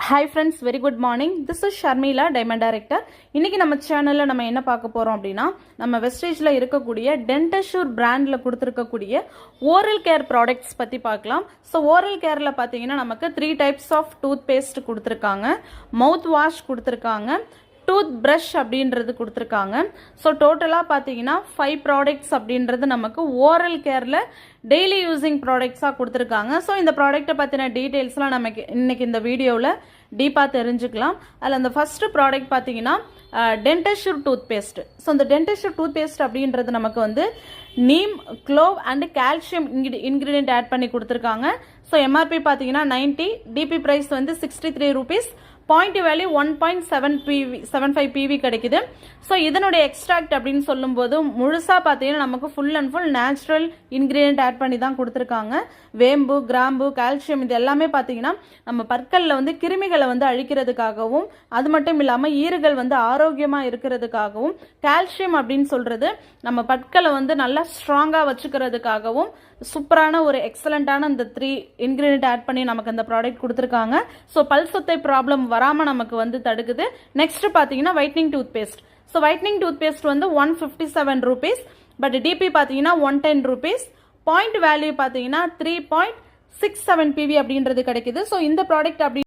Hi friends, very good morning. This is Sharmila, diamond director. இன்னைக்கு நம்ம சேனலில் நம்ம என்ன பார்க்க போகிறோம் அப்படின்னா, நம்ம வெஸ்டேஜில் இருக்கக்கூடிய டென்டஷூர் பிராண்டில் கொடுத்துருக்கக்கூடிய ஓரல் கேர் ப்ராடக்ட்ஸ் பற்றி பார்க்கலாம். ஸோ ஓரல் கேரில் பார்த்தீங்கன்னா நமக்கு 3 டைப்ஸ் ஆஃப் டூத் பேஸ்ட் கொடுத்துருக்காங்க, மவுத் வாஷ் கொடுத்துருக்காங்க, டூத் ப்ரஷ் அப்படின்றது கொடுத்துருக்காங்க. ஸோ டோட்டலாக பார்த்தீங்கன்னா 5 ப்ராடக்ட்ஸ் அப்படின்றது நமக்கு ஓரல் கேரில் டெய்லி யூஸிங் ப்ராடக்ட்ஸாக கொடுத்துருக்காங்க. ஸோ இந்த ப்ராடக்ட்டை பற்றின டீட்டெயில்ஸ்லாம் நமக்கு இன்னைக்கு இந்த வீடியோவில் டீப்பாக தெரிஞ்சுக்கலாம். அதில் அந்த ஃபஸ்ட்டு ப்ராடக்ட் பார்த்தீங்கன்னா டென்டஷூர் டூத் பேஸ்ட். ஸோ இந்த டென்டஷூர் டூத் பேஸ்ட் அப்படின்றது நமக்கு வந்து neem, clove and calcium ingredient add பண்ணி கொடுத்துருக்காங்க. ஸோ எம்ஆர்பி பார்த்தீங்கன்னா 90, டிபி ப்ரைஸ் வந்து 63 ரூபீஸ், பாயிண்ட் வேல்யூ 1.75 PV கிடைக்குது. ஸோ இதனுடைய எக்ஸ்ட்ராக்ட் அப்படின்னு சொல்லும்போது முழுசாக பார்த்தீங்கன்னா நமக்கு full and full natural ingredient add பண்ணி தான் கொடுத்துருக்காங்க. வேம்பு, கிராம்பு, கால்சியம் இது எல்லாமே பார்த்தீங்கன்னா நம்ம பற்களில் வந்து கிருமிகளை வந்து அழிக்கிறதுக்காகவும், அது மட்டும் இல்லாமல் ஈறுகள் வந்து ஆரோக்கியமாக இருக்கிறதுக்காகவும், கால்சியம் அப்படின்னு சொல்கிறது நம்ம பற்களை வந்து நல்லா ஸ்ட்ராங்காக வச்சுக்கிறதுக்காகவும் சூப்பரான ஒரு எக்ஸலண்ட்டான இந்த 3 இன்க்ரீடியன்ட் ஆட் பண்ணி நமக்கு அந்த ப்ராடக்ட் கொடுத்துருக்காங்க. ஸோ பல் சொத்தை ப்ராப்ளம் வராமல் நமக்கு வந்து தடுக்குது. நெக்ஸ்ட் பார்த்தீங்கன்னா whitening tooth paste. So whitening tooth paste வந்து 157 ரூபீஸ், பட் டிபி பார்த்தீங்கன்னா 110 ரூபீஸ், பாயிண்ட் வேல்யூ பார்த்தீங்கன்னா 3.67 PV அப்படின்றது கிடைக்குது. ஸோ இந்த ப்ராடக்ட் அப்படி